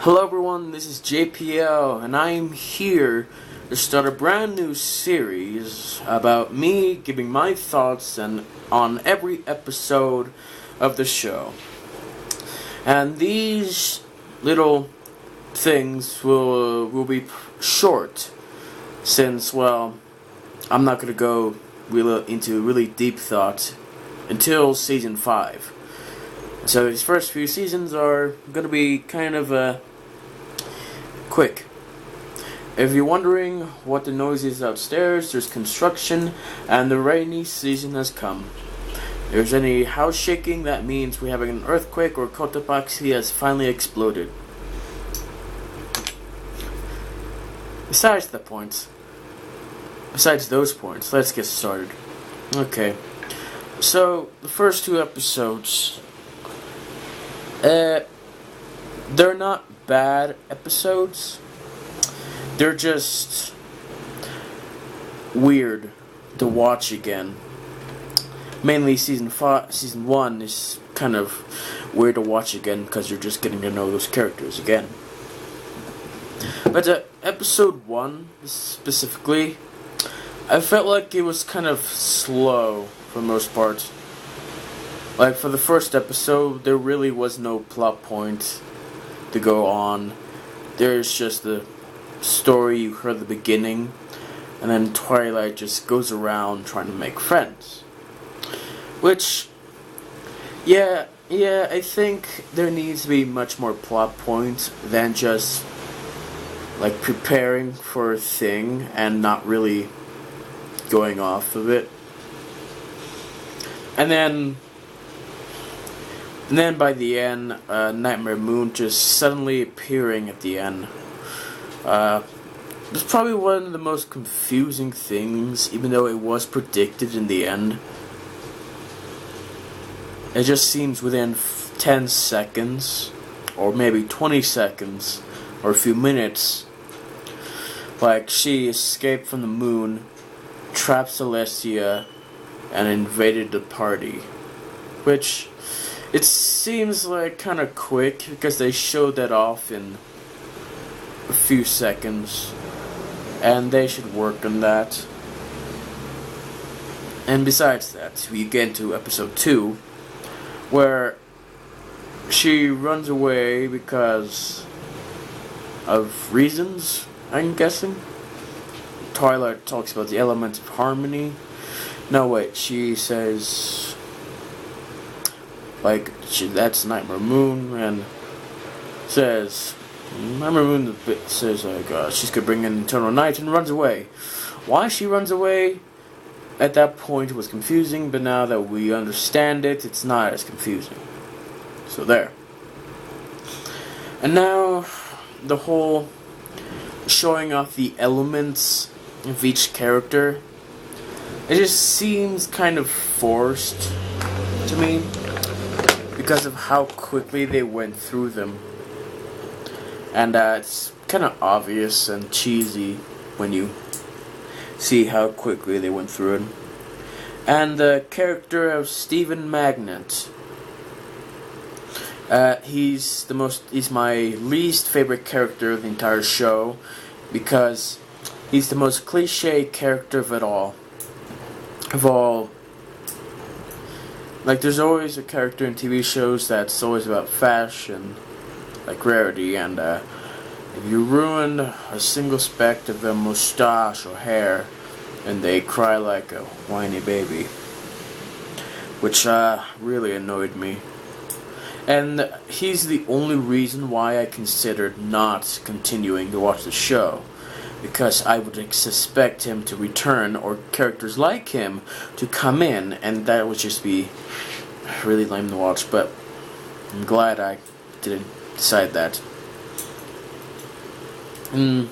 Hello everyone, this is JPL, and I'm here to start a brand new series about me giving my thoughts on every episode of the show. And these little things will be short, since, well, I'm not going to go into really deep thought until Season 5. So these first few seasons are going to be kind of quick. If you're wondering what the noise is upstairs, there's construction and the rainy season has come. If there's any house shaking, that means we're having an earthquake or Cotopaxi has finally exploded. Besides those points, let's get started. Okay, so the first two episodes, they're not bad episodes. They're just weird to watch again. Mainly season 1 is kind of weird to watch again because you're just getting to know those characters again. But episode 1 specifically, I felt like it was kind of slow for the most part. Like, for the first episode, there really was no plot point to go on. There's just the story you heard at the beginning, and then Twilight just goes around trying to make friends. Which, yeah, I think there needs to be much more plot points than just, like, preparing for a thing and not really going off of it. And then by the end, Nightmare Moon just suddenly appearing at the end. It was probably one of the most confusing things, even though it was predicted in the end. It just seems within 10 seconds, or maybe 20 seconds, or a few minutes, like she escaped from the moon, trapped Celestia, and invaded the party. Which, it seems like kind of quick because they showed that off in a few seconds, and they should work on that. And besides that, we get into episode 2, where she runs away because of reasons, I'm guessing. Twilight talks about the element of harmony. No, wait, she says, like, that's Nightmare Moon, and says, Nightmare Moon says, like, she's gonna bring in Eternal Night, and runs away. Why she runs away at that point was confusing, but now that we understand it, it's not as confusing. So there. And now, the whole showing off the elements of each character, it just seems kind of forced to me because of how quickly they went through them. And it's kind of obvious and cheesy when you see how quickly they went through it. And the character of Stephen Magnet, he's my least favorite character of the entire show because he's the most cliche character of it all. Like, there's always a character in TV shows that's always about fashion, like rarity, and if you ruin a single speck of their mustache or hair, and they cry like a whiny baby, which really annoyed me. And he's the only reason why I considered not continuing to watch the show, because I would suspect him to return, or characters like him to come in, and that would just be really lame to watch. But I'm glad I didn't decide that. And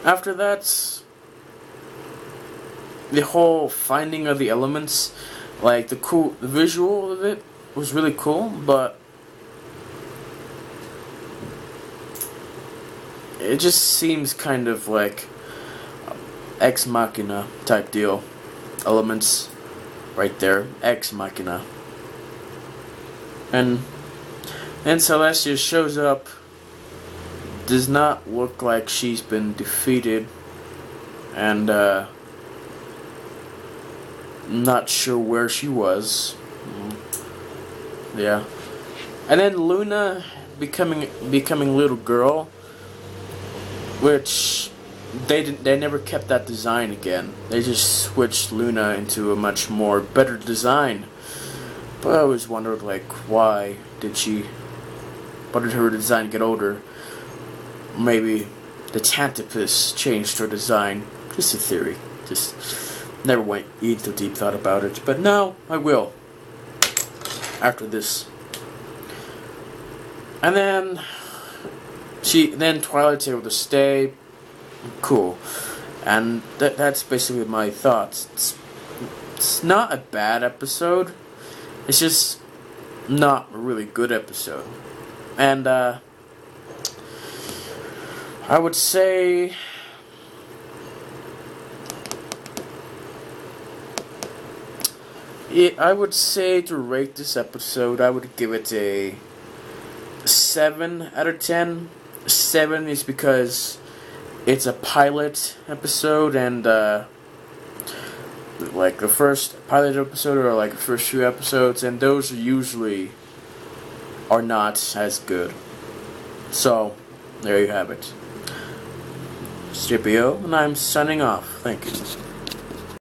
after that, the whole finding of the elements, like the visual of it was really cool, but it just seems kind of like Ex Machina type deal. Elements right there, Ex Machina. And Celestia shows up does not look like she's been defeated, and not sure where she was. Yeah. And then Luna becoming little girl, which they never kept that design again. They just switched Luna into a much more better design. But I always wondered, like, why did her design get older? Maybe the Tantipus changed her design. Just a theory. Just never went into deep thought about it. But now I will. After this. And then Twilight's able to stay. Cool. And that's basically my thoughts. It's not a bad episode. It's just not a really good episode. And I would say to rate this episode, I would give it a 7 out of 10. 7 is because it's a pilot episode, and like the first pilot episode or like the first few episodes, and those usually are not as good. So there you have it. It's JPL, and I'm signing off. Thank you.